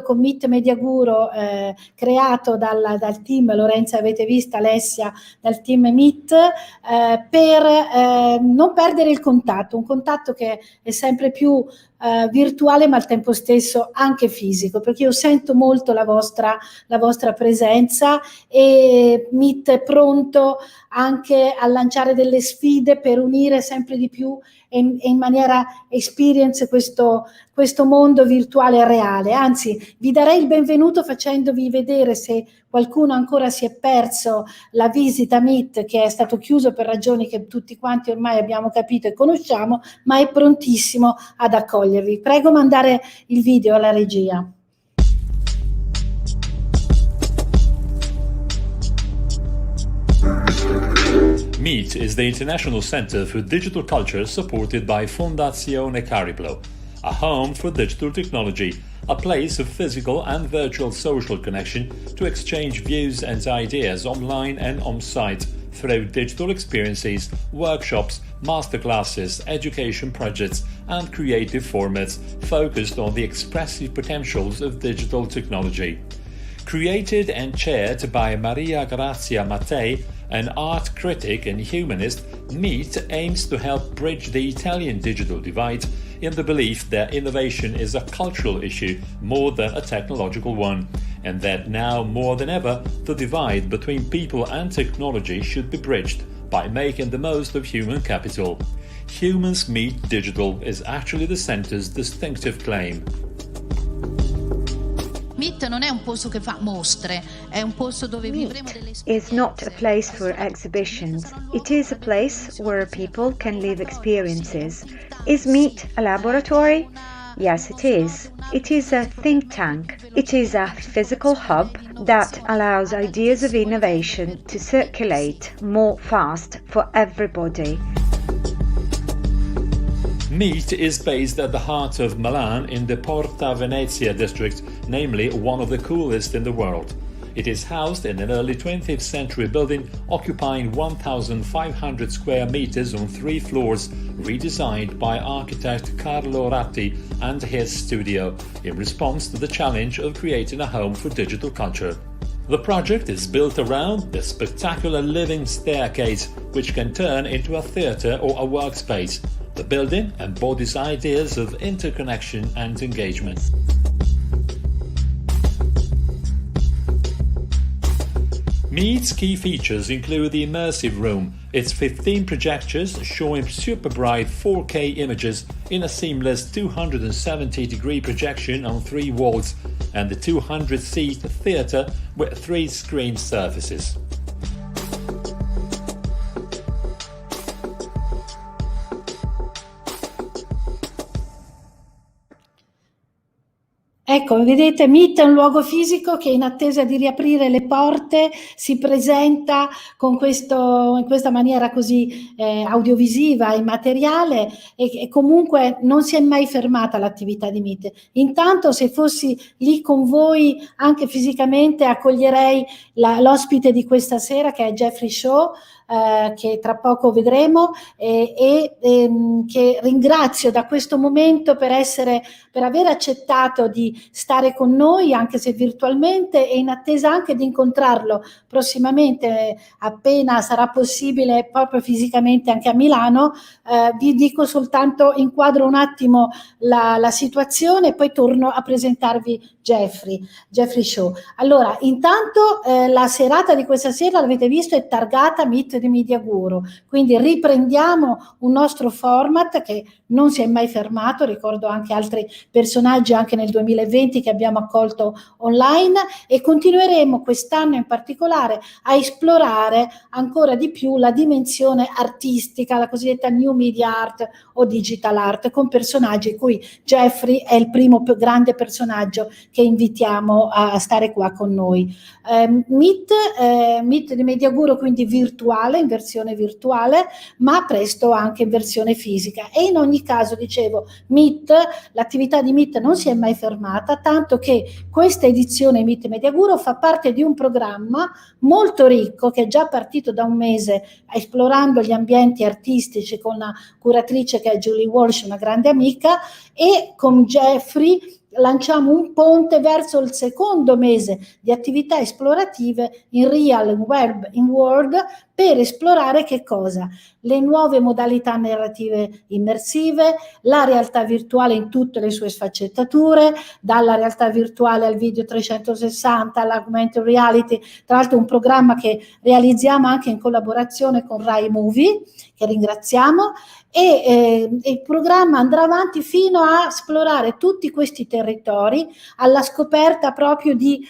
con MtMG creato dal team, Lorenza avete visto, Alessia dal team Meet, per non perdere il contatto, un contatto che è sempre più virtuale ma al tempo stesso anche fisico, perché io sento molto la vostra presenza, e Meet è pronto anche a lanciare delle sfide per unire sempre di più e in maniera experience questo mondo virtuale e reale. Anzi, vi darei il benvenuto facendovi vedere, se qualcuno ancora si è perso la visita Meet, che è stato chiuso per ragioni che tutti quanti ormai abbiamo capito e conosciamo, ma è prontissimo ad accogliervi. Prego mandare il video alla regia. Meet is the international center for digital culture supported by Fondazione Cariplo, a home for digital technology, a place of physical and virtual social connection to exchange views and ideas online and on-site through digital experiences, workshops, masterclasses, education projects and creative formats focused on the expressive potentials of digital technology. Created and chaired by Maria Grazia Mattei, an art critic and humanist, Meet aims to help bridge the Italian digital divide in the belief that innovation is a cultural issue more than a technological one, and that now more than ever the divide between people and technology should be bridged by making the most of human capital. Humans Meet Digital is actually the center's distinctive claim. Meet non è un posto che fa mostre, è un posto dove vivremo delle esperienze. It's not a place for exhibitions. It is a place where people can live experiences. Is Meet a laboratory? Yes, it is. It is a think tank. It is a physical hub that allows ideas of innovation to circulate more fast for everybody. Meet is based at the heart of Milan in the Porta Venezia district, namely one of the coolest in the world. It is housed in an early 20th century building occupying 1,500 square meters on 3 floors, redesigned by architect Carlo Ratti and his studio in response to the challenge of creating a home for digital culture. The project is built around the spectacular living staircase, which can turn into a theatre or a workspace. The building embodies ideas of interconnection and engagement. Meet's key features include the immersive room, its 15 projectors showing super bright 4K images in a seamless 270-degree projection on 3 walls, and the 200-seat theatre with 3 screen surfaces. Ecco, vedete, Meet è un luogo fisico che in attesa di riaprire le porte si presenta con in questa maniera così audiovisiva, immateriale, e comunque non si è mai fermata l'attività di Meet. Intanto, se fossi lì con voi anche fisicamente, accoglierei l'ospite di questa sera, che è Jeffrey Shaw, che tra poco vedremo, e che ringrazio da questo momento per aver accettato di stare con noi, anche se virtualmente, e in attesa anche di incontrarlo prossimamente, appena sarà possibile, proprio fisicamente anche a Milano. Vi dico soltanto, inquadro un attimo la situazione e poi torno a presentarvi Jeffrey Shaw. Allora, intanto la serata di questa sera, l'avete visto, è targata MtMG, quindi riprendiamo un nostro format che non si è mai fermato. Ricordo anche altri personaggi anche nel 2020 che abbiamo accolto online, e continueremo quest'anno in particolare a esplorare ancora di più la dimensione artistica, la cosiddetta new media art o digital art, con personaggi cui Jeffrey è il primo più grande personaggio che invitiamo a stare qua con noi. MtMG quindi virtuale, in versione virtuale, ma presto anche in versione fisica. E in ogni caso, dicevo, l'attività di Meet non si è mai fermata, tanto che questa edizione MtMG fa parte di un programma molto ricco che è già partito da un mese, esplorando gli ambienti artistici con la curatrice che è Julie Walsh, una grande amica, e con Jeffrey lanciamo un ponte verso il secondo mese di attività esplorative in real, in web, in world, per esplorare che cosa? Le nuove modalità narrative immersive, la realtà virtuale in tutte le sue sfaccettature, dalla realtà virtuale al video 360, all'augmented reality, tra l'altro un programma che realizziamo anche in collaborazione con Rai Movie, che ringraziamo, e il programma andrà avanti fino a esplorare tutti questi territori alla scoperta proprio di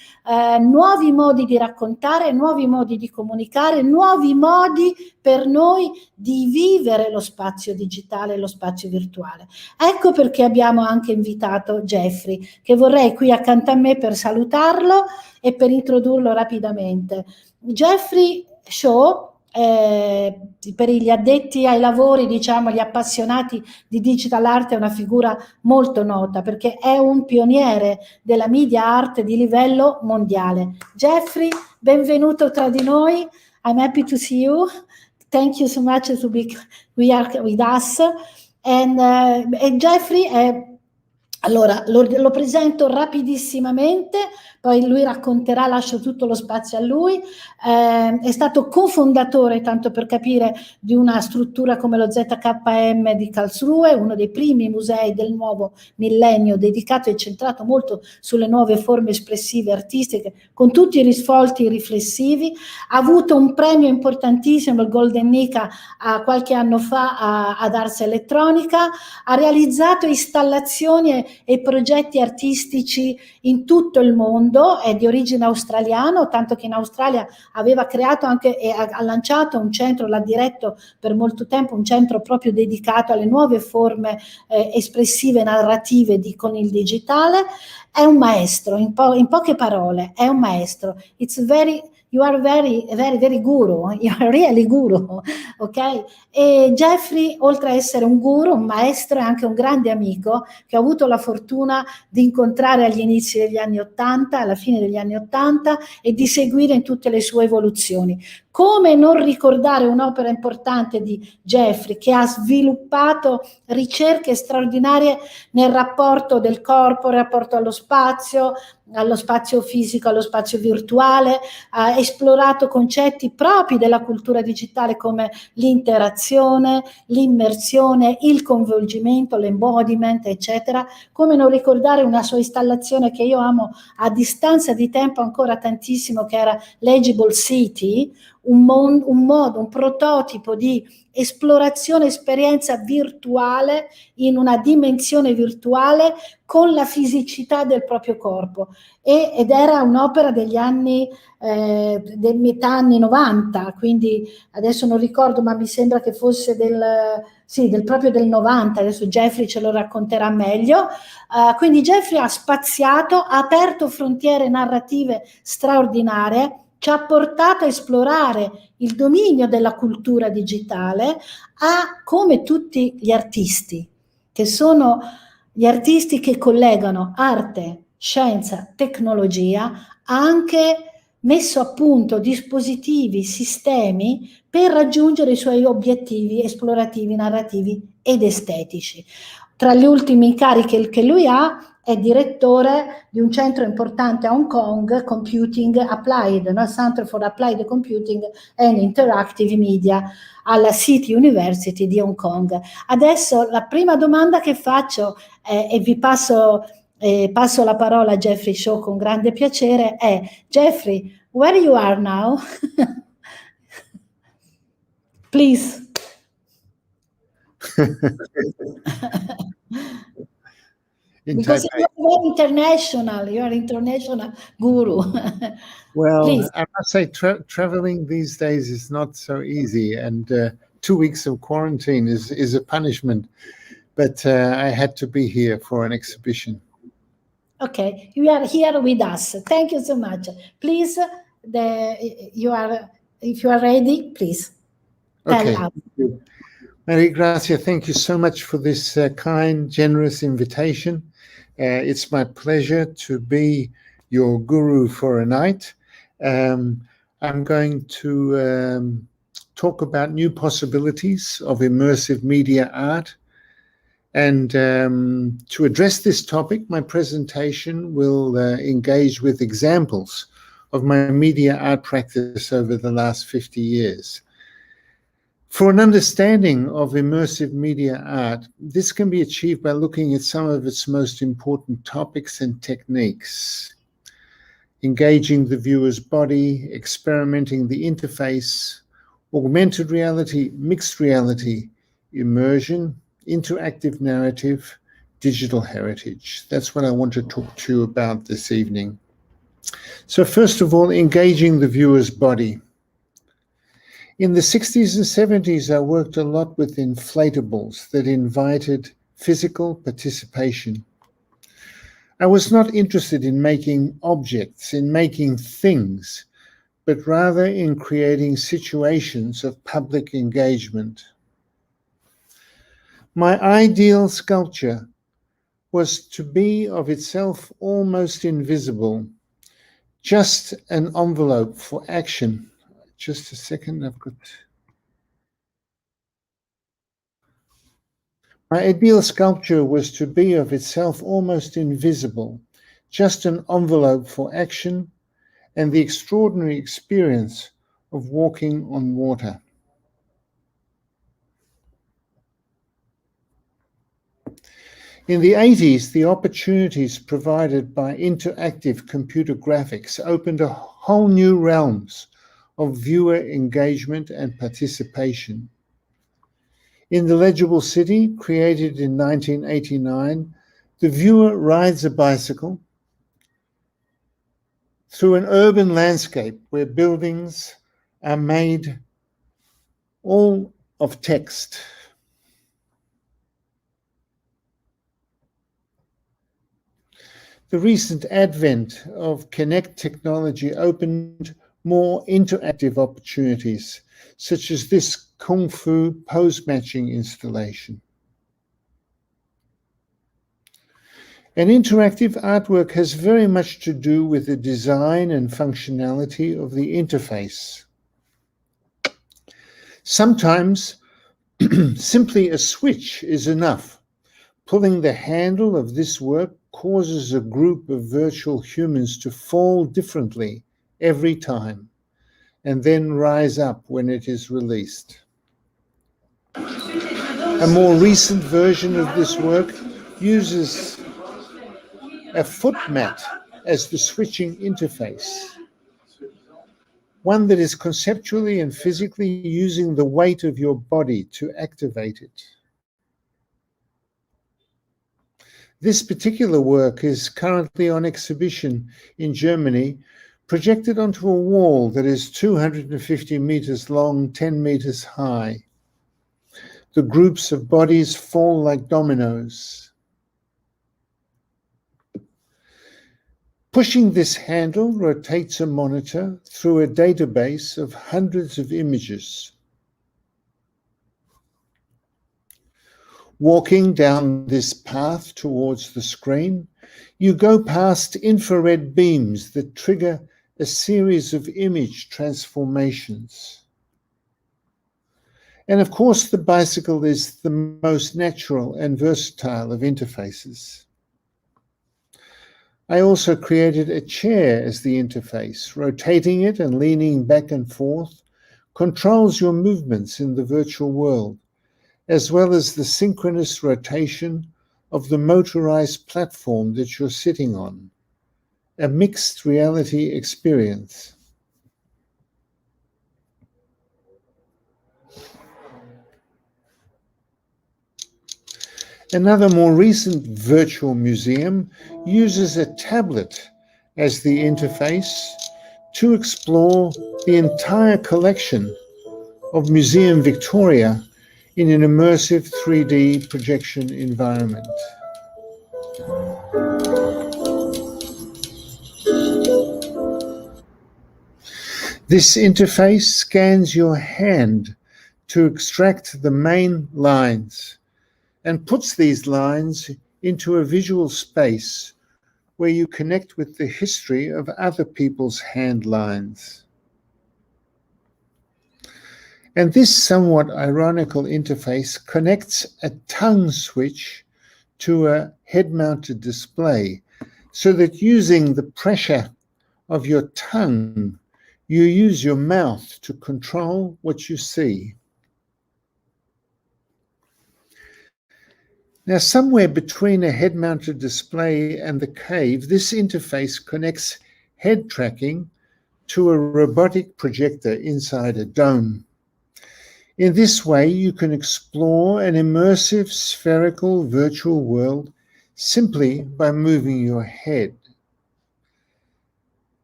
nuovi modi di raccontare, nuovi modi di comunicare, nuovi modi per noi di vivere lo spazio digitale, lo spazio virtuale. Ecco perché abbiamo anche invitato Jeffrey, che vorrei qui accanto a me per salutarlo e per introdurlo rapidamente. Jeffrey Shaw, per gli addetti ai lavori, diciamo gli appassionati di digital art, è una figura molto nota perché è un pioniere della media art di livello mondiale. Jeffrey, benvenuto tra di noi. I'm happy to see you. Thank you so much to be with us. And Jeffrey è, allora lo presento rapidissimamente, poi lui racconterà, lascio tutto lo spazio a lui. È stato cofondatore, tanto per capire, di una struttura come lo ZKM di Karlsruhe, uno dei primi musei del nuovo millennio dedicato e centrato molto sulle nuove forme espressive artistiche, con tutti i risvolti riflessivi. Ha avuto un premio importantissimo, il Golden Nica, qualche anno fa ad Ars Elettronica. Ha realizzato installazioni e progetti artistici in tutto il mondo, è di origine australiana, tanto che in Australia aveva creato anche e ha lanciato un centro, l'ha diretto per molto tempo, un centro proprio dedicato alle nuove forme espressive narrative con il digitale. È un maestro, in poche parole, è un maestro. You are very guru, you are really guru, ok? E Jeffrey, oltre a essere un guru, un maestro, è anche un grande amico che ho avuto la fortuna di incontrare agli inizi degli anni '80, alla fine degli anni '80, e di seguire in tutte le sue evoluzioni. Come non ricordare un'opera importante di Jeffrey, che ha sviluppato ricerche straordinarie nel rapporto del corpo, il rapporto allo spazio fisico, allo spazio virtuale, ha esplorato concetti propri della cultura digitale come l'interazione, l'immersione, il coinvolgimento, l'embodiment, eccetera. Come non ricordare una sua installazione che io amo a distanza di tempo ancora tantissimo, che era Legible City, un prototipo di esplorazione, esperienza virtuale in una dimensione virtuale con la fisicità del proprio corpo, ed era un'opera degli anni del metà anni 90, quindi adesso non ricordo, ma mi sembra che fosse proprio del 90, adesso Jeffrey ce lo racconterà meglio. Quindi Jeffrey ha spaziato, ha aperto frontiere narrative straordinarie, ci ha portato a esplorare il dominio della cultura digitale, come tutti gli artisti, che sono gli artisti che collegano arte, scienza, tecnologia, ha anche messo a punto dispositivi, sistemi per raggiungere i suoi obiettivi esplorativi, narrativi ed estetici. Tra gli ultimi incarichi che lui ha, è direttore di un centro importante a Hong Kong, Computing Applied, no? Center for Applied Computing and Interactive Media, alla City University di Hong Kong. Adesso la prima domanda che faccio, e vi passo la parola a Jeffrey Shaw con grande piacere, è: Jeffrey, where you are now? Please. Because you are international, you are international guru. Well, please. I must say traveling these days is not so easy, and 2 weeks of quarantine is a punishment, but I had to be here for an exhibition. Okay, you are here with us. Thank you so much. Please, if you are ready, please. Okay. Maria Grazia, thank you so much for this kind, generous invitation. It's my pleasure to be your guru for a night. I'm going to talk about new possibilities of immersive media art. And to address this topic, my presentation will engage with examples of my media art practice over the last 50 years. For an understanding of immersive media art, this can be achieved by looking at some of its most important topics and techniques: engaging the viewer's body, experimenting the interface, augmented reality, mixed reality, immersion, interactive narrative, digital heritage. That's what I want to talk to you about this evening. So first of all, engaging the viewer's body. In the 60s and 70s, I worked a lot with inflatables that invited physical participation. I was not interested in making objects, in making things, but rather in creating situations of public engagement. My ideal sculpture was to be of itself almost invisible, just an envelope for action. Just a second, My ideal sculpture was to be of itself almost invisible, just an envelope for action and the extraordinary experience of walking on water. In the 80s, the opportunities provided by interactive computer graphics opened a whole new realms of viewer engagement and participation. In The Legible City, created in 1989, the viewer rides a bicycle through an urban landscape where buildings are made all of text. The recent advent of Kinect technology opened more interactive opportunities, such as this Kung Fu pose matching installation. And interactive artwork has very much to do with the design and functionality of the interface. Sometimes simply a switch is enough. Pulling the handle of this work causes a group of virtual humans to fall differently every time, and then rise up when it is released. A more recent version of this work uses a foot mat as the switching interface, one that is conceptually and physically using the weight of your body to activate it. This particular work is currently on exhibition in Germany, projected onto a wall that is 250 meters long, 10 meters high. The groups of bodies fall like dominoes. Pushing this handle rotates a monitor through a database of hundreds of images. Walking down this path towards the screen, you go past infrared beams that trigger a series of image transformations. And of course, the bicycle is the most natural and versatile of interfaces. I also created a chair as the interface. Rotating it and leaning back and forth controls your movements in the virtual world, as well as the synchronous rotation of the motorized platform that you're sitting on, a mixed reality experience. Another more recent virtual museum uses a tablet as the interface to explore the entire collection of Museum Victoria in an immersive 3D projection environment. This interface scans your hand to extract the main lines and puts these lines into a visual space where you connect with the history of other people's hand lines. And this somewhat ironical interface connects a tongue switch to a head-mounted display, so that using the pressure of your tongue, you use your mouth to control what you see. Now, somewhere between a head-mounted display and the cave, this interface connects head tracking to a robotic projector inside a dome. In this way, you can explore an immersive spherical virtual world simply by moving your head.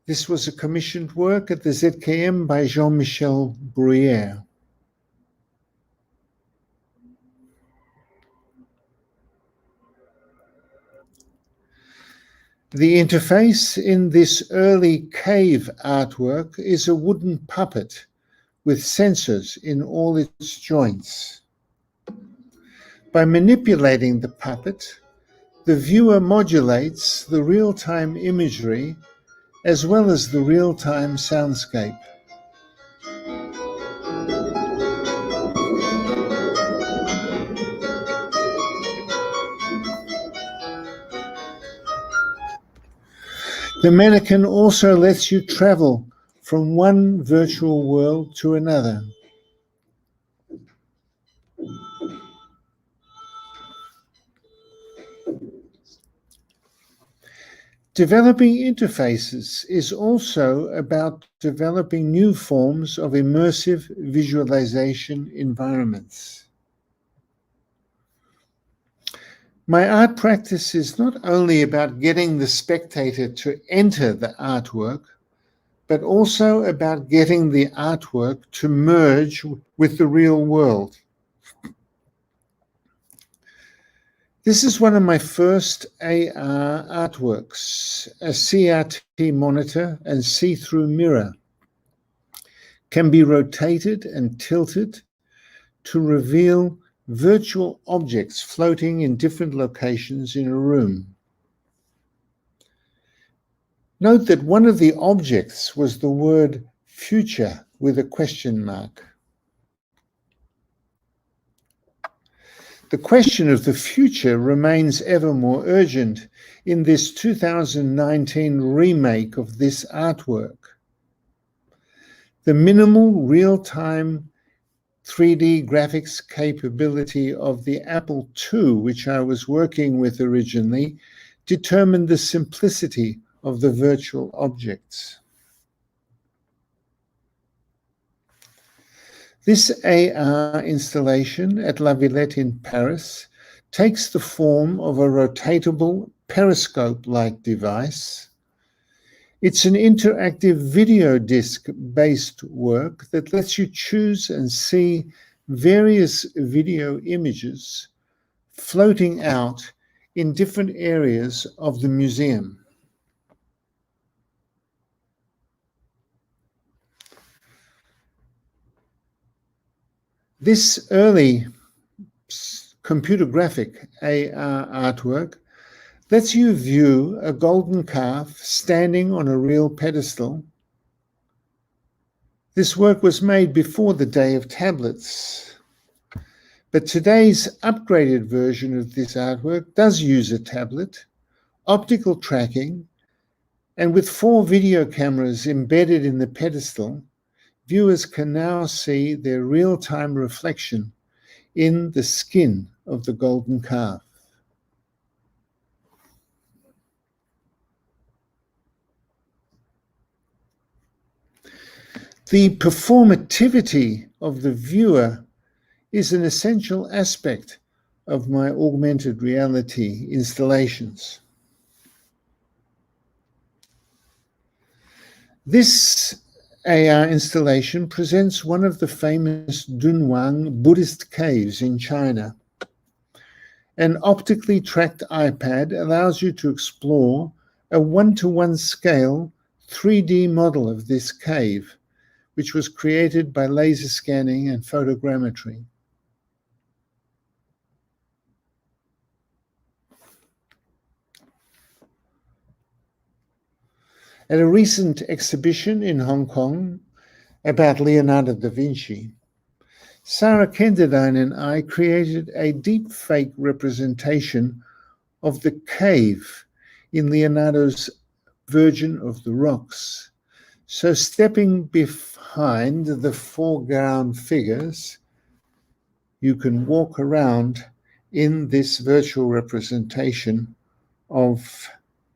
This was a commissioned work at the ZKM by Jean-Michel Bruyère. The interface in this early cave artwork is a wooden puppet with sensors in all its joints. By manipulating the puppet, the viewer modulates the real-time imagery as well as the real-time soundscape. The mannequin also lets you travel from one virtual world to another. Developing interfaces is also about developing new forms of immersive visualization environments. My art practice is not only about getting the spectator to enter the artwork, but also about getting the artwork to merge with the real world. This is one of my first AR artworks. A CRT monitor and see-through mirror can be rotated and tilted to reveal virtual objects floating in different locations in a room. Note that one of the objects was the word future with a question mark. The question of the future remains ever more urgent in this 2019 remake of this artwork. The minimal real-time 3D graphics capability of the Apple II, which I was working with originally, determined the simplicity of the virtual objects. This AR installation at La Villette in Paris takes the form of a rotatable periscope-like device. It's an interactive video disc-based work that lets you choose and see various video images floating out in different areas of the museum. This early computer graphic AR artwork lets you view a golden calf standing on a real pedestal. This work was made before the day of tablets, but today's upgraded version of this artwork does use a tablet, optical tracking, and with 4 video cameras embedded in the pedestal, viewers can now see their real-time reflection in the skin of the golden calf. The performativity of the viewer is an essential aspect of my augmented reality installations. This AR installation presents one of the famous Dunhuang Buddhist caves in China. An optically tracked iPad allows you to explore a 1-to-1 scale 3D model of this cave, which was created by laser scanning and photogrammetry. At a recent exhibition in Hong Kong about Leonardo da Vinci, Sarah Kenderdine and I created a deep fake representation of the cave in Leonardo's Virgin of the Rocks. So stepping behind the foreground figures, you can walk around in this virtual representation of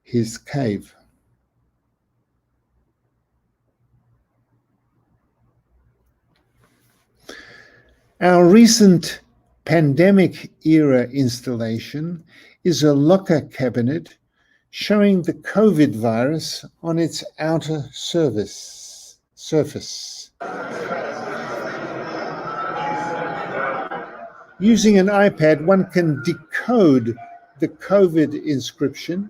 his cave. Our recent pandemic-era installation is a locker cabinet showing the COVID virus on its outer surface. Using an iPad, one can decode the COVID inscription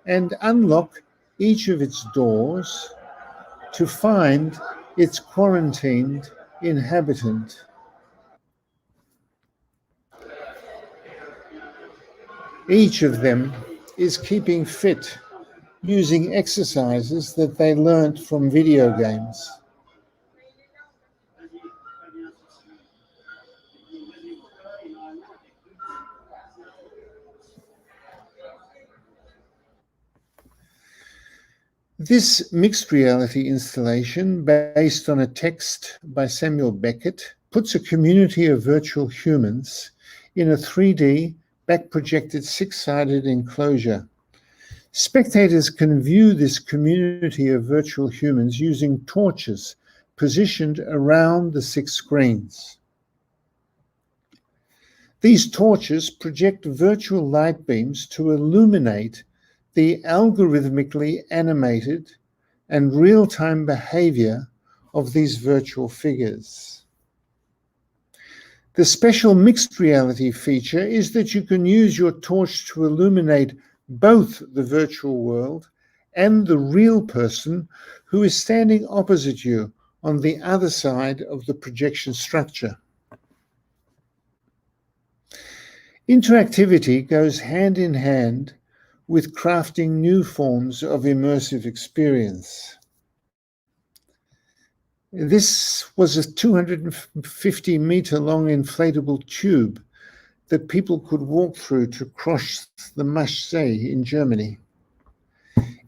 and unlock each of its doors to find its quarantined inhabitant. Each of them is keeping fit using exercises that they learnt from video games. This mixed reality installation, based on a text by Samuel Beckett, puts a community of virtual humans in a 3D back-projected six-sided enclosure. Spectators can view this community of virtual humans using torches positioned around the 6 screens. These torches project virtual light beams to illuminate the algorithmically animated and real-time behavior of these virtual figures. The special mixed reality feature is that you can use your torch to illuminate both the virtual world and the real person who is standing opposite you on the other side of the projection structure. Interactivity goes hand in hand with crafting new forms of immersive experience. This was a 250-meter-long inflatable tube that people could walk through to cross the Maschsee in Germany.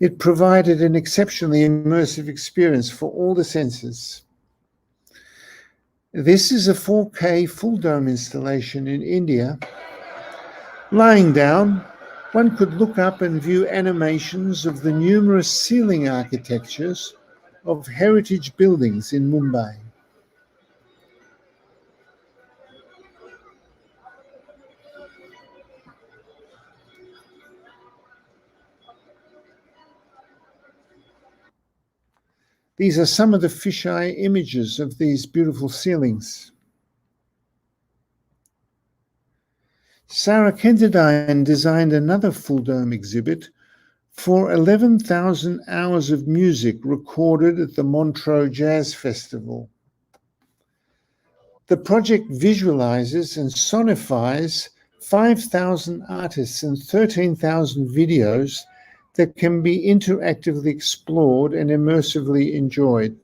It provided an exceptionally immersive experience for all the senses. This is a 4K full-dome installation in India. Lying down, one could look up and view animations of the numerous ceiling architectures of heritage buildings in Mumbai. These are some of the fisheye images of these beautiful ceilings. Sarah Kenterdine designed another full-dome exhibit for 11,000 hours of music recorded at the Montreux Jazz Festival. The project visualizes and sonifies 5,000 artists and 13,000 videos that can be interactively explored and immersively enjoyed.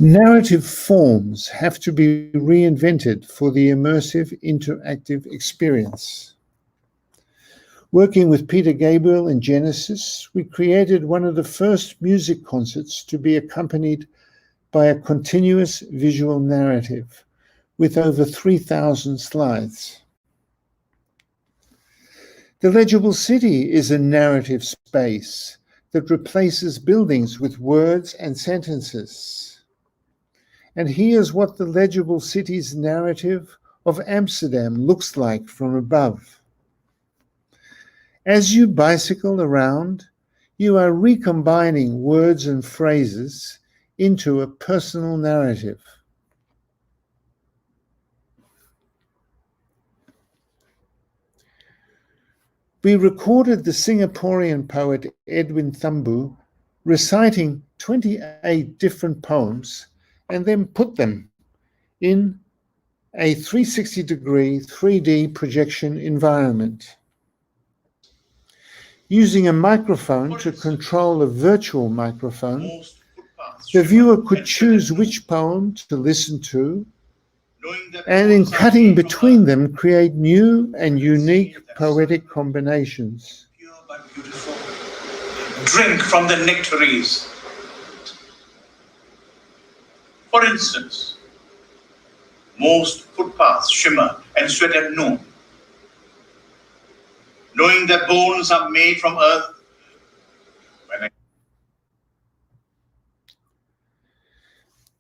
Narrative forms have to be reinvented for the immersive interactive experience. Working with Peter Gabriel and Genesis, we created one of the first music concerts to be accompanied by a continuous visual narrative with over 3,000 slides. The Legible City is a narrative space that replaces buildings with words and sentences. And here's what the Legible City's narrative of Amsterdam looks like from above. As you bicycle around, you are recombining words and phrases into a personal narrative. We recorded the Singaporean poet Edwin Thumboo reciting 28 different poems and then put them in a 360-degree 3D projection environment. Using a microphone to control a virtual microphone, the viewer could choose which poem to listen to, and in cutting between them, create new and unique poetic combinations. Drink from the nectaries. For instance, most footpaths shimmer and sweat at noon, knowing that bones are made from earth.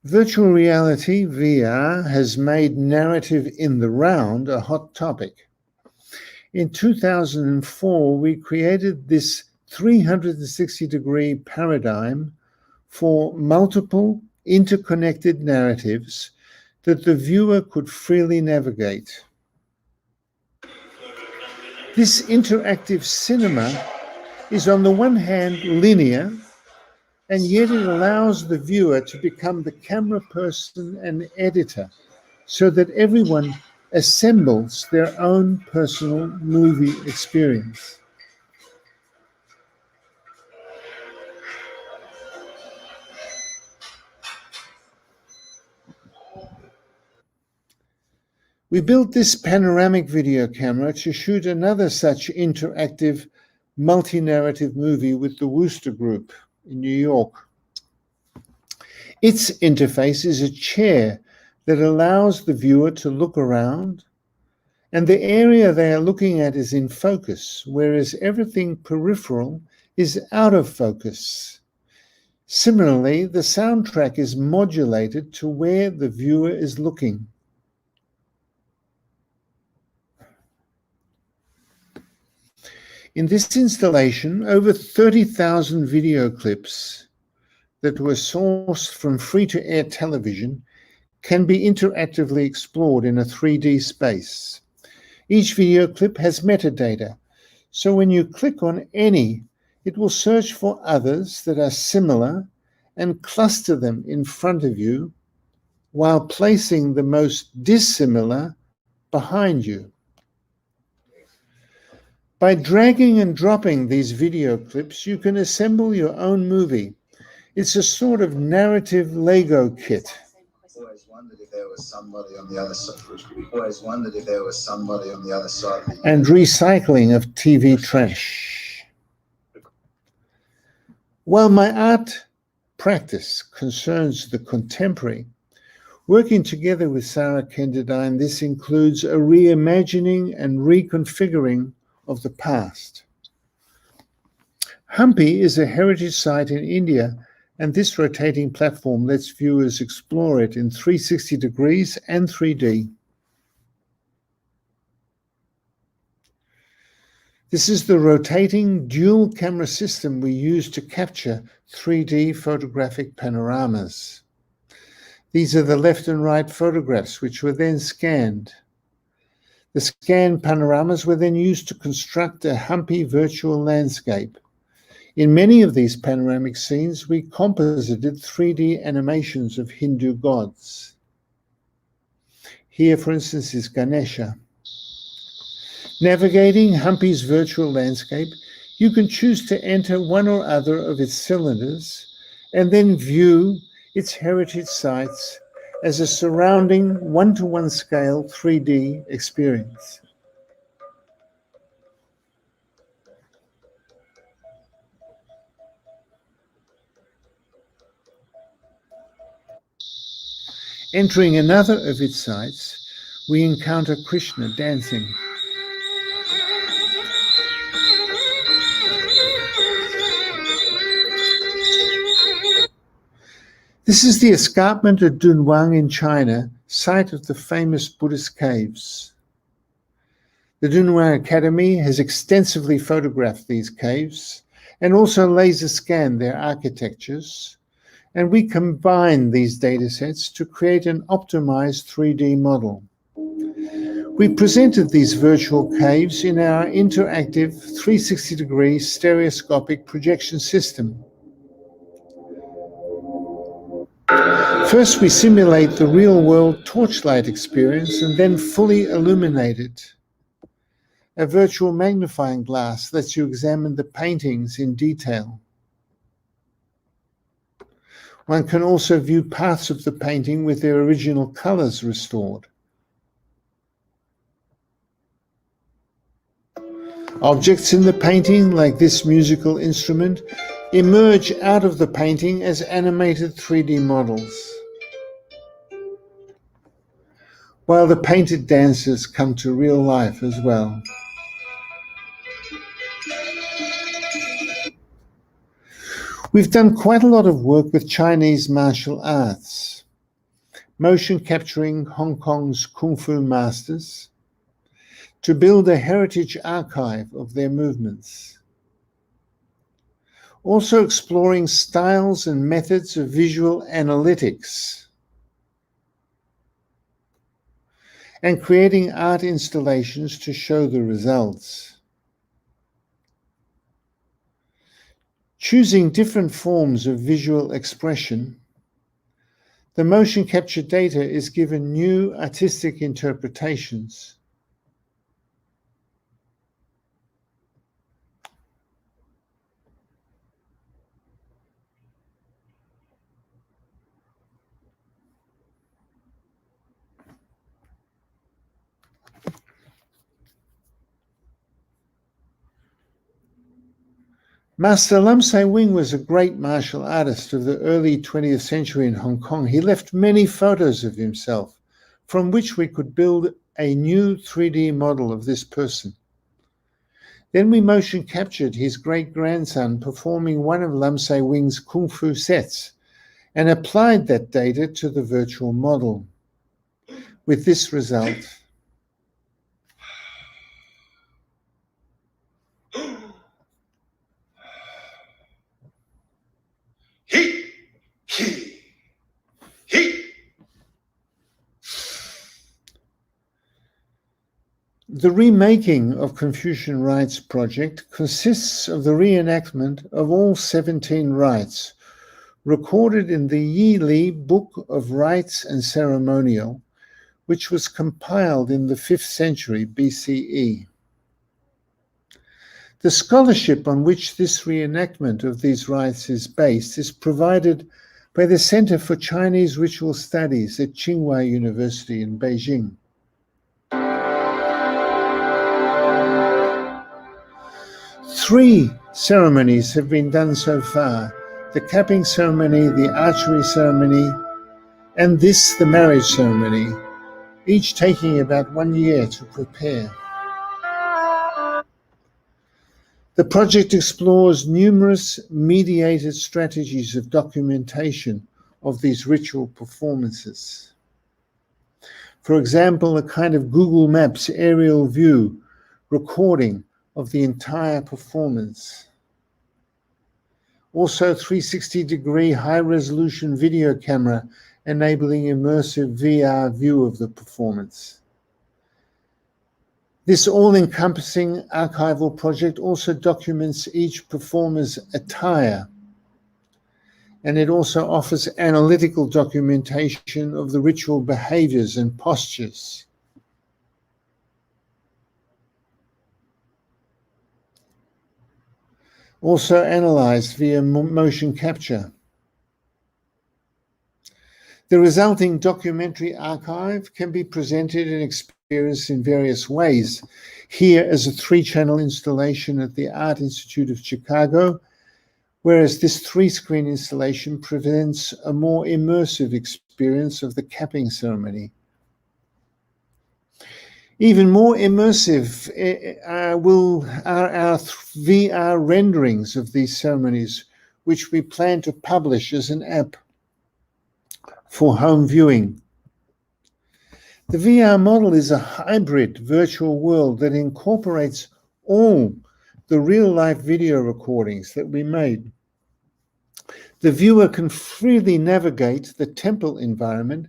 Virtual reality, VR, has made narrative in the round a hot topic. In 2004, we created this 360-degree paradigm for multiple interconnected narratives that the viewer could freely navigate. This interactive cinema is on the one hand linear, and yet it allows the viewer to become the camera person and editor, so that everyone assembles their own personal movie experience. We built this panoramic video camera to shoot another such interactive multi-narrative movie with the Wooster Group in New York. Its interface is a chair that allows the viewer to look around, and the area they are looking at is in focus, whereas everything peripheral is out of focus. Similarly, the soundtrack is modulated to where the viewer is looking. In this installation, over 30,000 video clips that were sourced from free-to-air television can be interactively explored in a 3D space. Each video clip has metadata, so when you click on any, it will search for others that are similar and cluster them in front of you while placing the most dissimilar behind you. By dragging and dropping these video clips, you can assemble your own movie. It's a sort of narrative Lego kit. Always wondered if there was somebody on the other side. Always wondered if there was somebody on the other side. And recycling of TV trash. While my art practice concerns the contemporary, working together with Sarah Kenderdine, this includes a reimagining and reconfiguring of the past. Hampi is a heritage site in India, and this rotating platform lets viewers explore it in 360 degrees and 3D. This is the rotating dual camera system we use to capture 3D photographic panoramas. These are the left and right photographs, which were then scanned. The scanned panoramas were then used to construct a Hampi virtual landscape. In many of these panoramic scenes, we composited 3D animations of Hindu gods. Here, for instance, is Ganesha. Navigating Hampi's virtual landscape, you can choose to enter one or other of its cylinders and then view its heritage sites as a surrounding one-to-one scale 3D experience. Entering another of its sites, we encounter Krishna dancing. This is the escarpment of Dunhuang in China, site of the famous Buddhist caves. The Dunhuang Academy has extensively photographed these caves and also laser scanned their architectures, and we combine these datasets to create an optimized 3D model. We presented these virtual caves in our interactive 360-degree stereoscopic projection system. First, we simulate the real-world torchlight experience and then fully illuminate it. A virtual magnifying glass lets you examine the paintings in detail. One can also view parts of the painting with their original colors restored. Objects in the painting, like this musical instrument, emerge out of the painting as animated 3D models, while the painted dancers come to real life as well. We've done quite a lot of work with Chinese martial arts, motion capturing Hong Kong's Kung Fu masters, to build a heritage archive of their movements. Also exploring styles and methods of visual analytics, and creating art installations to show the results. Choosing different forms of visual expression, the motion capture data is given new artistic interpretations. Master Lam Sai Wing was a great martial artist of the early 20th century in Hong Kong. He left many photos of himself, from which we could build a new 3D model of this person. Then we motion captured his great-grandson performing one of Lam Sai Wing's Kung Fu sets and applied that data to the virtual model, with this result. The remaking of Confucian Rites project consists of the reenactment of all 17 rites recorded in the Yi Li Book of Rites and Ceremonial, which was compiled in the 5th century BCE. The scholarship on which this reenactment of these rites is based is provided by the Center for Chinese Ritual Studies at Tsinghua University in Beijing. Three ceremonies have been done so far: the capping ceremony, the archery ceremony, and this, the marriage ceremony, each taking about 1 year to prepare. The project explores numerous mediated strategies of documentation of these ritual performances. For example, a kind of Google Maps aerial view recording of the entire performance. Also 360-degree high-resolution video camera enabling immersive VR view of the performance. This all-encompassing archival project also documents each performer's attire, and it also offers analytical documentation of the ritual behaviors and postures. Also analyzed via motion capture. The resulting documentary archive can be presented and experienced in various ways. Here as a 3-channel installation at the Art Institute of Chicago, whereas this 3-screen installation presents a more immersive experience of the capping ceremony. Even more immersive are our VR renderings of these ceremonies, which we plan to publish as an app for home viewing. The VR model is a hybrid virtual world that incorporates all the real-life video recordings that we made. The viewer can freely navigate the temple environment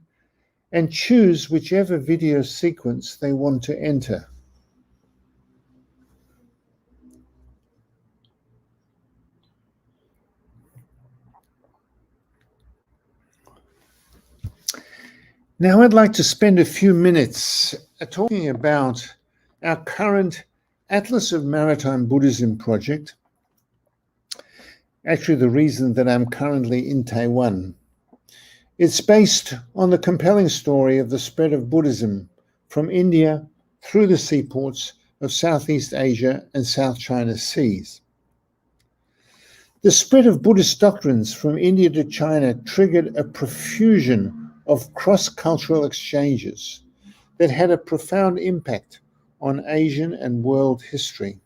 and choose whichever video sequence they want to enter. Now I'd like to spend a few minutes talking about our current Atlas of Maritime Buddhism project, actually the reason that I'm currently in Taiwan. It's based on the compelling story of the spread of Buddhism from India through the seaports of Southeast Asia and South China Seas. The spread of Buddhist doctrines from India to China triggered a profusion of cross-cultural exchanges that had a profound impact on Asian and world history.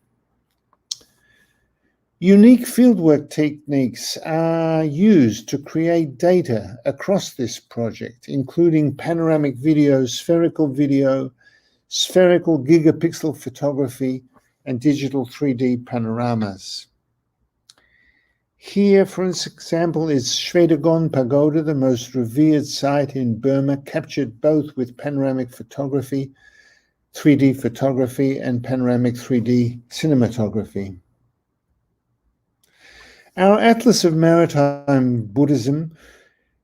Unique fieldwork techniques are used to create data across this project, including panoramic video, spherical gigapixel photography, and digital 3D panoramas. Here, for example, is Shwedagon Pagoda, the most revered site in Burma, captured both with panoramic photography, 3D photography, and panoramic 3D cinematography. Our Atlas of Maritime Buddhism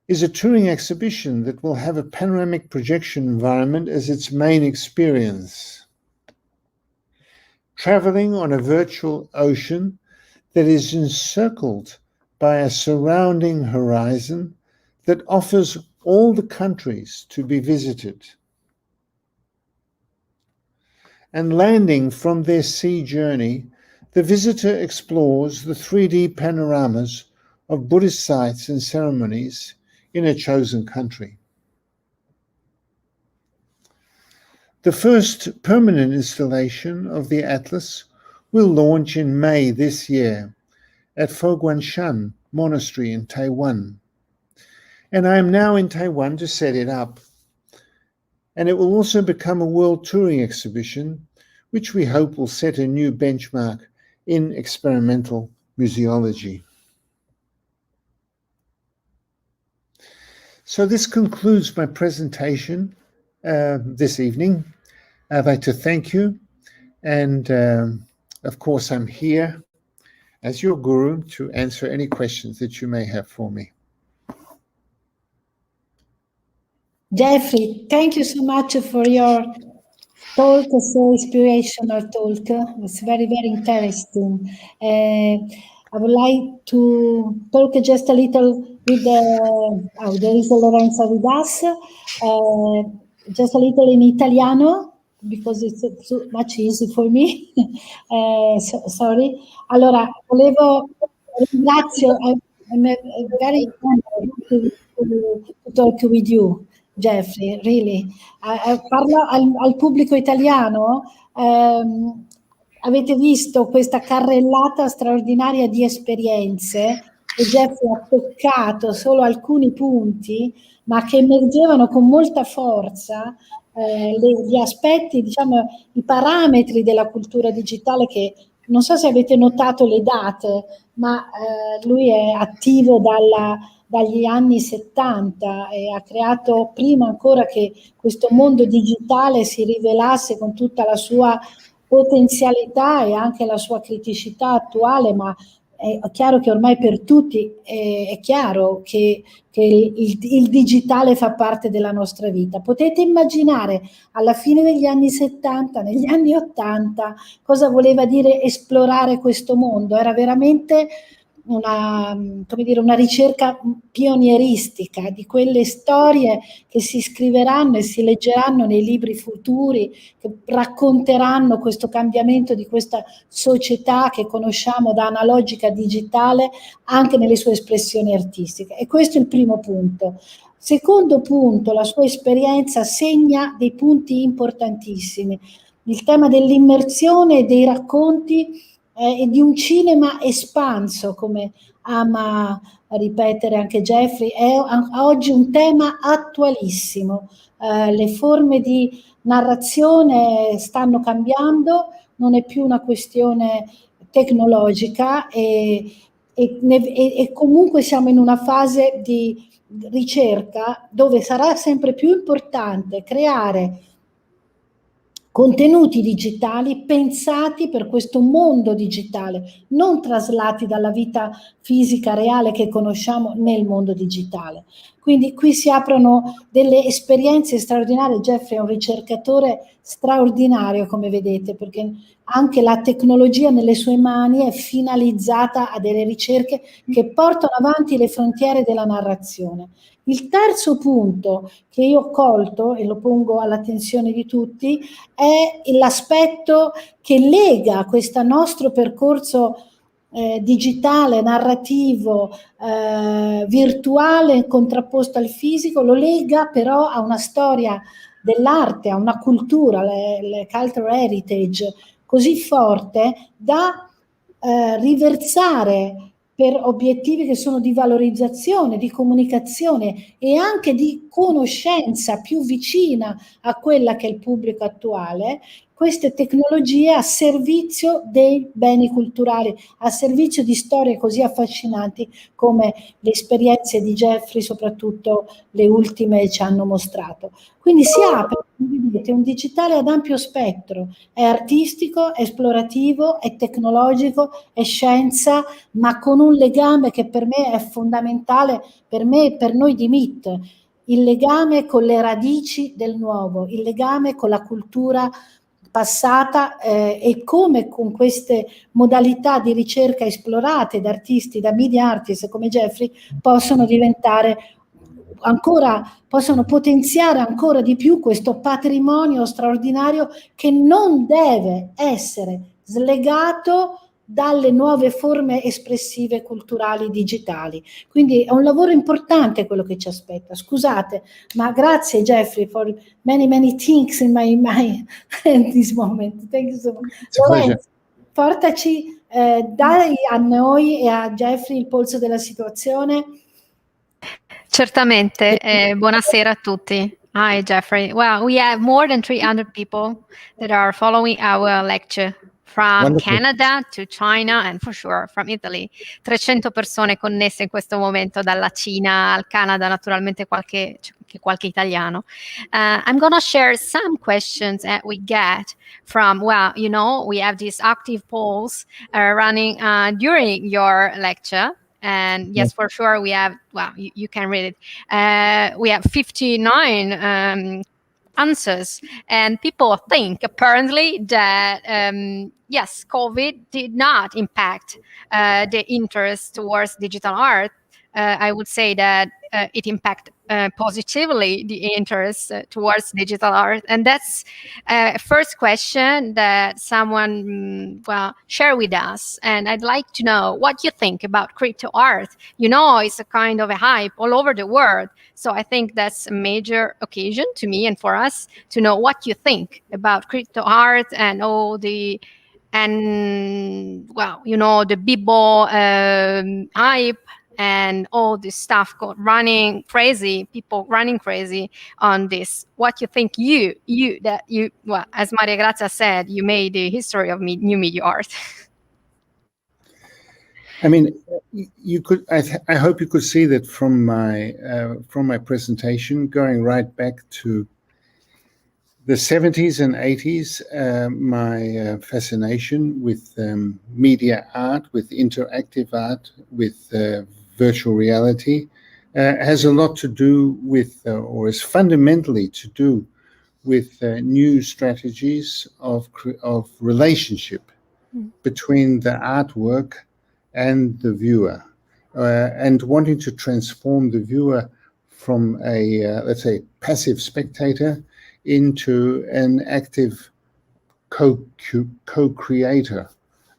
is a touring exhibition that will have a panoramic projection environment as its main experience. Traveling on a virtual ocean that is encircled by a surrounding horizon that offers all the countries to be visited. And landing from their sea journey, the visitor explores the 3D panoramas of Buddhist sites and ceremonies in a chosen country. The first permanent installation of the Atlas will launch in May this year at Foguanshan Monastery in Taiwan. And I am now in Taiwan to set it up. And it will also become a world touring exhibition, which we hope will set a new benchmark in experimental museology. So this concludes my presentation this evening. I'd like to thank you. And of course, I'm here as your guru to answer any questions that you may have for me. Jeffrey, thank you so much for your talk, so inspirational talk. It's very, very interesting. I would like to talk just a little with there is Lorenza with us, just a little in Italiano, because it's so much easy for me. Sorry. Allora, ringrazio, I'm very honored to talk with you, Jeffrey, really. Parlo al pubblico italiano. Avete visto questa carrellata straordinaria di esperienze e Jeffrey ha toccato solo alcuni punti, ma che emergevano con molta forza gli aspetti, diciamo, i parametri della cultura digitale che non so se avete notato le date, ma lui è attivo dagli anni 70 e ha creato, prima ancora che questo mondo digitale si rivelasse con tutta la sua potenzialità e anche la sua criticità attuale, ma è chiaro che ormai per tutti è chiaro che il digitale fa parte della nostra vita. Potete immaginare alla fine degli anni 70, negli anni 80, cosa voleva dire esplorare questo mondo? Era veramente una ricerca pionieristica di quelle storie che si scriveranno e si leggeranno nei libri futuri, che racconteranno questo cambiamento di questa società che conosciamo da analogica a digitale anche nelle sue espressioni artistiche. E questo è il primo punto. Secondo punto, la sua esperienza segna dei punti importantissimi. Il tema dell'immersione e dei racconti e di un cinema espanso, come ama ripetere anche Jeffrey, è oggi un tema attualissimo. Le forme di narrazione stanno cambiando, non è più una questione tecnologica e comunque siamo in una fase di ricerca dove sarà sempre più importante creare contenuti digitali pensati per questo mondo digitale, non traslati dalla vita fisica reale che conosciamo nel mondo digitale. Quindi qui si aprono delle esperienze straordinarie. Jeffrey è un ricercatore straordinario, come vedete, perché anche la tecnologia nelle sue mani è finalizzata a delle ricerche che portano avanti le frontiere della narrazione. Il terzo punto che io ho colto, e lo pongo all'attenzione di tutti, è l'aspetto che lega questo nostro percorso digitale, narrativo, virtuale contrapposto al fisico, lo lega però a una storia dell'arte, a una cultura, le cultural heritage così forte da riversare per obiettivi che sono di valorizzazione, di comunicazione e anche di conoscenza più vicina a quella che è il pubblico attuale, queste tecnologie a servizio dei beni culturali, a servizio di storie così affascinanti come le esperienze di Jeffrey, soprattutto le ultime, ci hanno mostrato. Quindi si apre, vedete, un digitale ad ampio spettro, è artistico, è esplorativo, è tecnologico, è scienza, ma con un legame che per me è fondamentale, per me e per noi di MIT, il legame con le radici del nuovo, il legame con la cultura passata e come con queste modalità di ricerca esplorate da artisti, da media artist come Jeffrey, possono diventare ancora, possono potenziare ancora di più questo patrimonio straordinario che non deve essere slegato dalle nuove forme espressive culturali digitali. Quindi è un lavoro importante quello che ci aspetta. Scusate, ma grazie Jeffrey for many things in my mind in this moment. Thank you so much. Lorenzo, portaci, dai a noi e a Jeffrey il polso della situazione. Certamente, buonasera a tutti. Hi, Jeffrey. Well, we have more than 300 people that are following our lecture from Wonderful. Canada to China and for sure from Italy. 300 persone connesse in questo momento dalla Cina al Canada, naturalmente qualche italiano. I'm going to share some questions that we get from, well, you know, we have these active polls running during your lecture. And yes, for sure, we have, well, you can read it. We have 59 answers, and people think apparently that, yes, COVID did not impact the interest towards digital art. I would say that it impacted positively the interest towards digital art. And that's first question that someone share with us. And I'd like to know what you think about crypto art. You know, it's a kind of a hype all over the world. So I think that's a major occasion to me and for us to know what you think about crypto art and all the, and well, you know, the Bibo hype and all this stuff running crazy, people running crazy on this. What you think well, as Maria Grazia said, you made the history of new media art. I mean, you could. I hope you could see that from my presentation, going right back to the 70s and 80s, my fascination with media art, with interactive art, with virtual reality has a lot to do with, or is fundamentally to do with new strategies of relationship between the artwork and the viewer, and wanting to transform the viewer from a, let's say, passive spectator into an active co-creator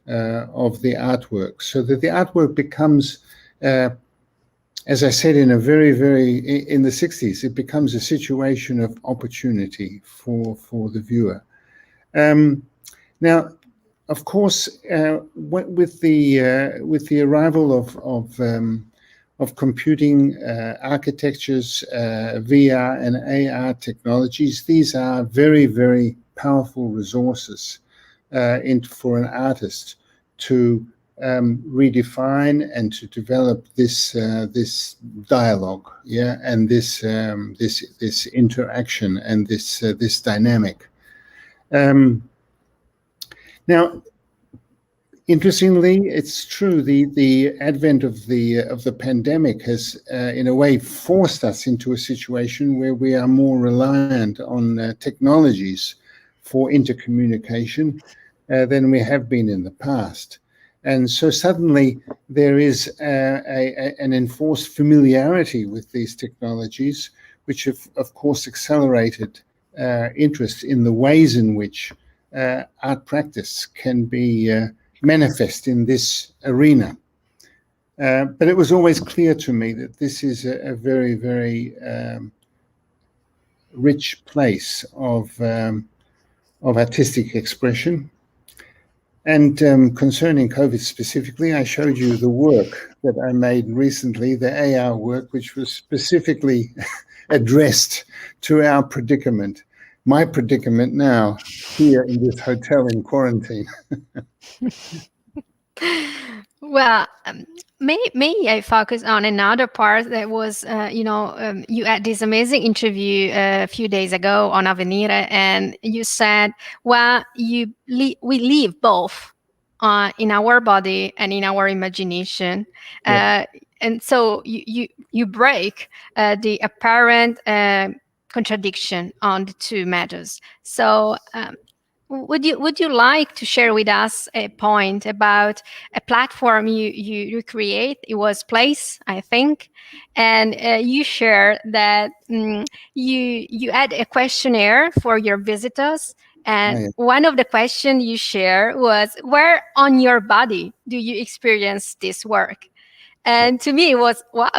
of the artwork, so that the artwork becomes, as I said, in the 60s, it becomes a situation of opportunity for the viewer. Now, of course, with the arrival of computing architectures, VR and AR technologies, these are very, very powerful resources for an artist to redefine and to develop this dialogue, and this interaction and this dynamic. Now, Interestingly, it's true. The advent of the pandemic has, in a way, forced us into a situation where we are more reliant on technologies for intercommunication than we have been in the past. And so suddenly there is an enforced familiarity with these technologies, which have, of course, accelerated interest in the ways in which art practice can be manifest in this arena. But it was always clear to me that this is a very, very rich place of artistic expression. And concerning COVID specifically, I showed you the work that I made recently, the AR work, which was specifically addressed to our predicament, my predicament now, here in this hotel in quarantine. Well, may I focus on another part that was, you had this amazing interview a few days ago on Avvenire, and you said, well, we live both in our body and in our imagination. Yeah. And so you break the apparent contradiction on the two matters. So would you like to share with us a point about a platform you create? It was Place, I think, and you share that you had a questionnaire for your visitors, and one of the questions you share was, where on your body do you experience this work? And to me, it was, wow,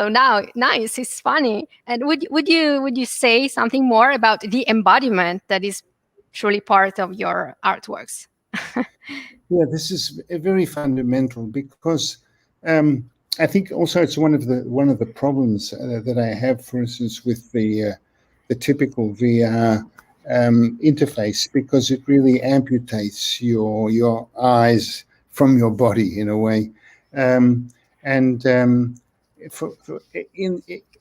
nice, it's funny. And would you say something more about the embodiment that is truly part of your artworks? Yeah, this is very fundamental because I think also it's one of the problems that I have, for instance, with the typical VR interface, because it really amputates your eyes from your body in a way,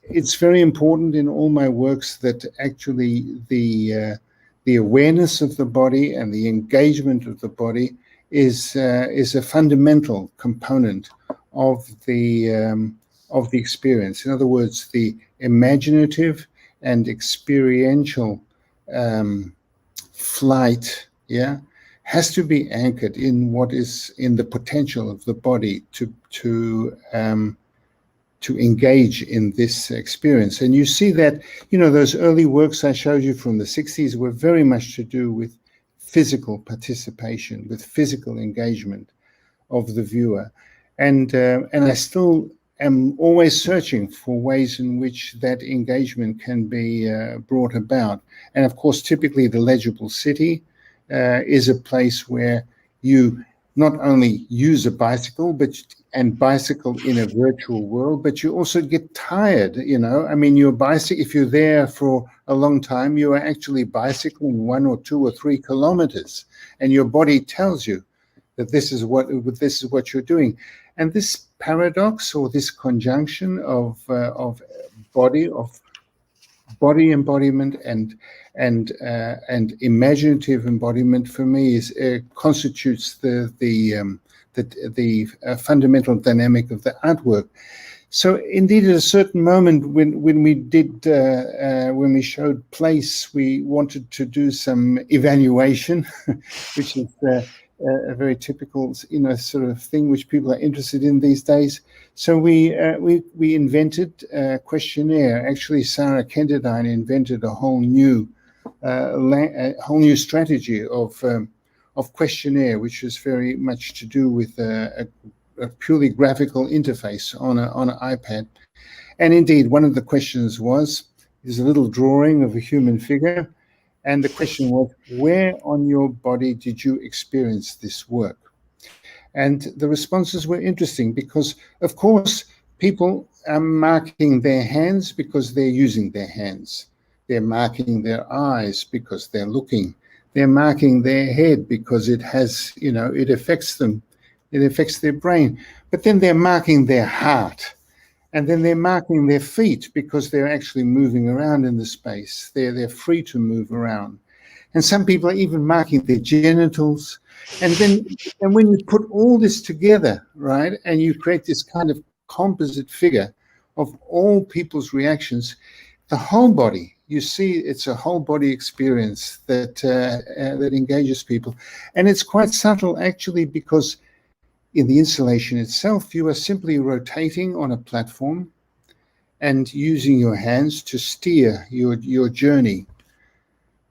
it's very important in all my works that actually the awareness of the body and the engagement of the body is a fundamental component of the experience. In other words, the imaginative and experiential flight, has to be anchored in what is in the potential of the body to engage in this experience. And you see that, those early works I showed you from the 60s were very much to do with physical participation, with physical engagement of the viewer. And I still am always searching for ways in which that engagement can be brought about. And of course, typically the legible city is a place where you not only use a bicycle, and bicycle in a virtual world, but you also get tired, I mean, if you're there for a long time, you are actually bicycling 1 or 2 or 3 kilometers, and your body tells you that this is what you're doing. And this paradox, or this conjunction of body embodiment and imaginative embodiment, for me, constitutes the fundamental dynamic of the artwork. So indeed, at a certain moment when we showed Place, we wanted to do some evaluation, which is a very typical, sort of thing which people are interested in these days. So we invented a questionnaire. Actually, Sarah Kenderdine invented a whole new strategy of questionnaire, which is very much to do with a purely graphical interface on an iPad. And indeed, one of the questions is a little drawing of a human figure. And the question was, where on your body did you experience this work? And the responses were interesting because, of course, people are marking their hands because they're using their hands. They're marking their eyes because they're looking. They're marking their head because it has, it affects them. It affects their brain. But then they're marking their heart. And then they're marking their feet because they're actually moving around in the space. They're free to move around. And some people are even marking their genitals. And when you put all this together, right, and you create this kind of composite figure of all people's reactions, the whole body, you see, it's a whole body experience that engages people. And it's quite subtle, actually, because in the installation itself, you are simply rotating on a platform and using your hands to steer your journey.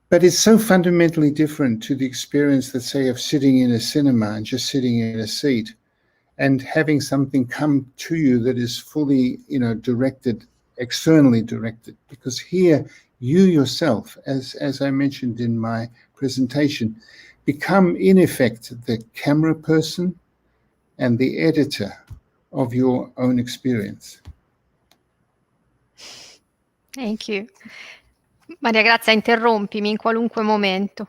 But it's so fundamentally different to the experience, let's say, of sitting in a cinema and just sitting in a seat and having something come to you that is fully, directed, externally directed. Because here, you yourself, as I mentioned in my presentation, become, in effect, the camera person and the editor of your own experience. Thank you. Maria Grazia, interrompimi in qualunque momento.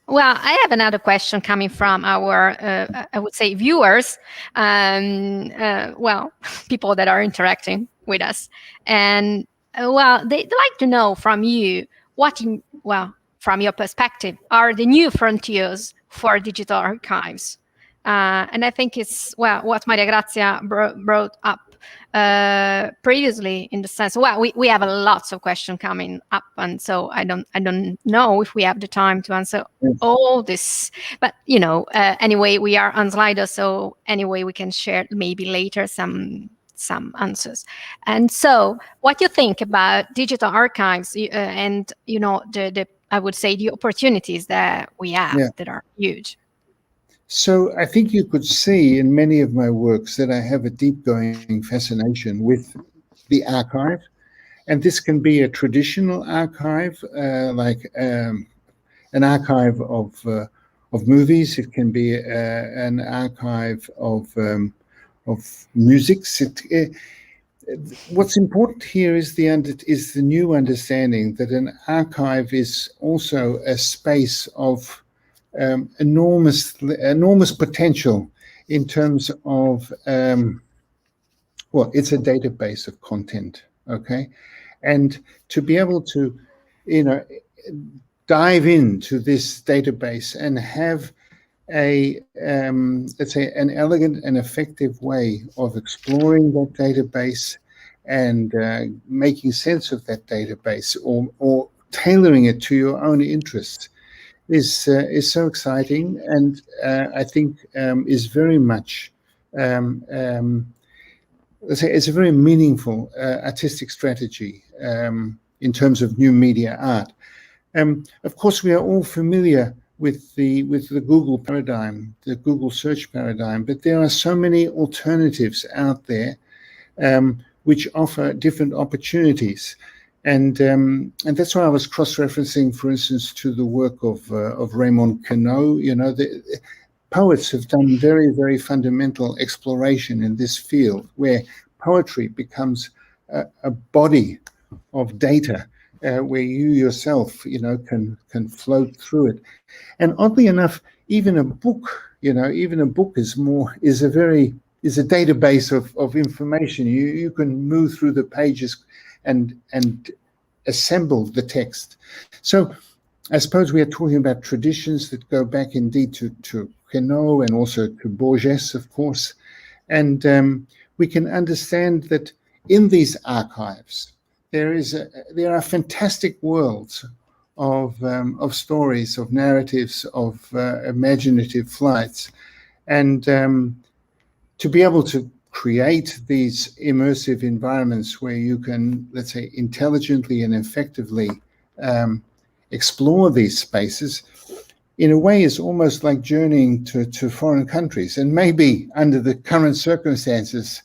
Well, I have another question coming from our, I would say, viewers. Well, people that are interacting with us, and well, they'd like to know from you from your perspective, are the new frontiers for digital archives. And I think it's what Maria Grazia brought up previously, in the sense, we have lots of questions coming up, and so I don't know if we have the time to answer all this, but anyway, we are on Slido, so anyway we can share maybe later some answers. And so what you think about digital archives, and the I would say the opportunities that we have that are huge. So I think you could see in many of my works that I have a deep-going fascination with the archive. And this can be a traditional archive, like an archive of movies. It can be an archive of music. What's important here is the new understanding that an archive is also a space of enormous potential in terms of it's a database of content, okay, and to be able to dive into this database and have a let's say an elegant and effective way of exploring that database and making sense of that database or tailoring it to your own interests is so exciting, and I think is very much let's say it's a very meaningful artistic strategy in terms of new media art. Of course, we are all familiar with the Google paradigm, the Google search paradigm, but there are so many alternatives out there which offer different opportunities. And that's why I was cross-referencing, for instance, to the work of Raymond Queneau. The poets have done very, very fundamental exploration in this field, where poetry becomes a body of data, where you yourself, can float through it. And oddly enough, even a book, is a database of information. You can move through the pages and assemble the text. So I suppose we are talking about traditions that go back indeed to Queneau and also to Borges, of course. And we can understand that in these archives, there are fantastic worlds of stories, of narratives, of imaginative flights. And to be able to create these immersive environments where you can, let's say, intelligently and effectively explore these spaces, in a way is almost like journeying to foreign countries. And maybe under the current circumstances,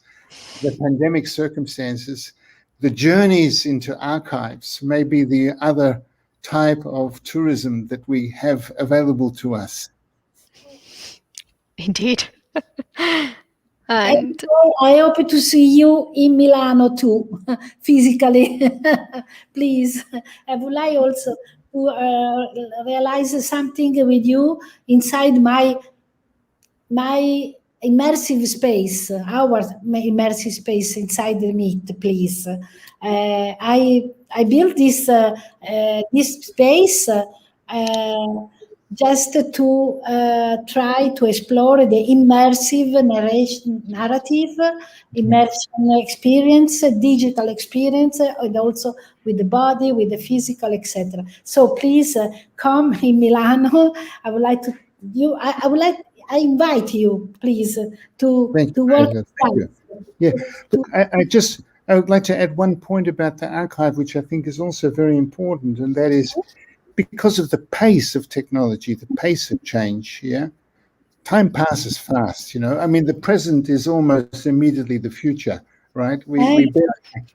the pandemic circumstances, the journeys into archives may be the other type of tourism that we have available to us. Indeed. And I hope to see you in Milano too, physically. Please. I would like also to realize something with you inside my immersive space, our immersive space inside the meet, please. I built this space just to try to explore the immersive narrative, immersion experience, digital experience, and also with the body, with the physical, etc. So please come in Milano. I would like to I invite you, please, to work. Thank you. Yeah, but I would like to add one point about the archive, which I think is also very important, and that is because of the pace of technology, the pace of change. Yeah, time passes fast. I mean, the present is almost immediately the future, right? We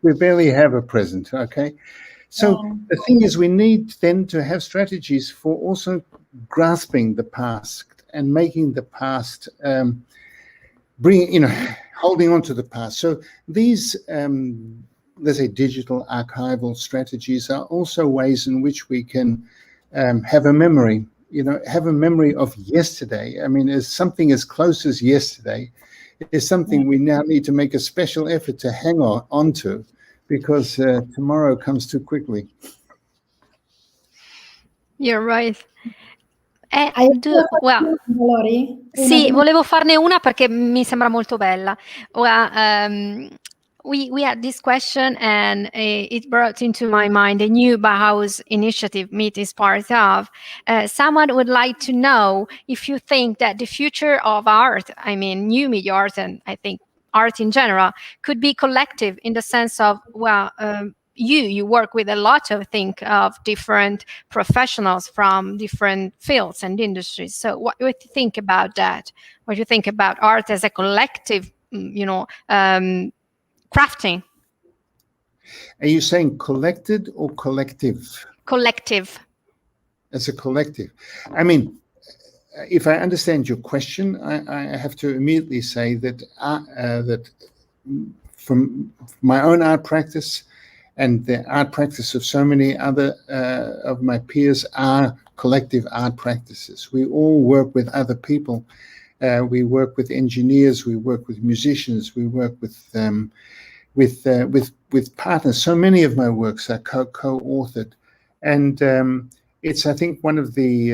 barely have a present. Okay, so the thing is, we need then to have strategies for also grasping the past and making the past, holding on to the past. So these, let's say, digital archival strategies are also ways in which we can have a memory, have a memory of yesterday. I mean, as something as close as yesterday is something we now need to make a special effort to hang on to, because tomorrow comes too quickly. You're right. Sì, volevo farne una perché mi sembra molto bella. We had this question, and it brought into my mind a new Bauhaus initiative Meet is part of. Someone would like to know if you think that the future of art, I mean new media art, and I think art in general, could be collective in the sense of, you work with a lot of different professionals from different fields and industries. So what do you think about that? What do you think about art as a collective, crafting? Are you saying collected or collective? Collective. As a collective. I mean, if I understand your question, I have to immediately say that that from my own art practice and the art practice of so many other of my peers are collective art practices. We all work with other people. We work with engineers. We work with musicians. We work with partners. So many of my works are co-authored, and it's I think one of the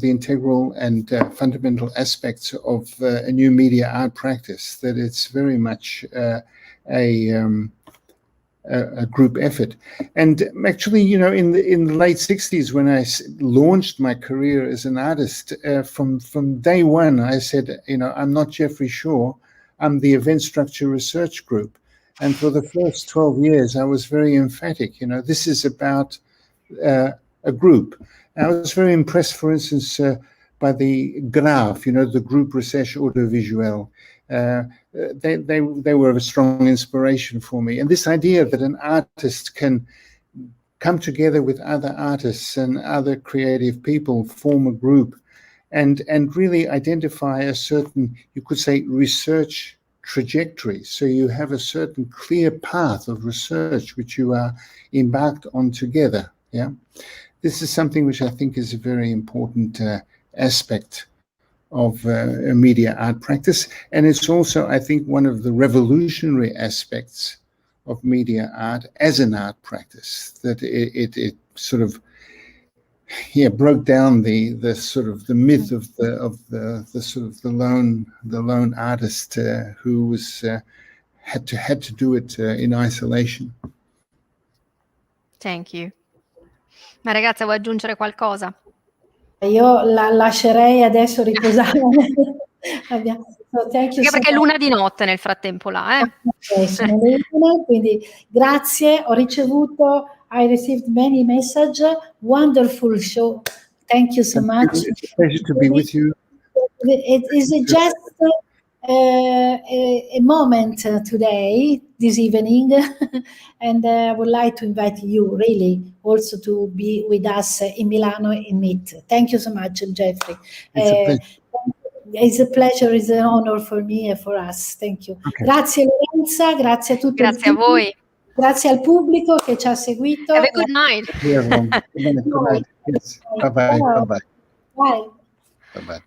integral and fundamental aspects of a new media art practice, that it's very much a group effort. And actually, in the late 60s, when I launched my career as an artist, from day one, I said, I'm not Jeffrey Shaw, I'm the Event Structure Research Group. And for the first 12 years, I was very emphatic, this is about a group. I was very impressed, for instance, by the GRAF, the Group Recherche Audiovisuelle. They were a strong inspiration for me. And this idea that an artist can come together with other artists and other creative people, form a group, and really identify a certain, you could say, research trajectory. So you have a certain clear path of research which you are embarked on together. Yeah, this is something which I think is a very important aspect of a media art practice, and it's also, I think, one of the revolutionary aspects of media art as an art practice, that it sort of broke down the sort of the myth of the lone artist who was had to do it in isolation. Thank you. Ma ragazza, vuoi aggiungere qualcosa? Io la lascerei adesso riposare. So thank you. Anche perché è l'una di notte nel frattempo là. Sono le 1, quindi grazie. I received many messages. Wonderful show. Thank you so much. It's a pleasure to be with you. It is just a moment today, this evening, and I would like to invite you really also to be with us in Milano in Meet. Thank you so much, Jeffrey. It's a pleasure. It's an honor for me and for us. Thank you. Okay. Grazie Lorenza, grazie a tutti. Grazie a voi. Grazie al pubblico che ci ha seguito. Have a good night. Good night. Yes. Bye-bye. Bye-bye. Bye. Bye-bye.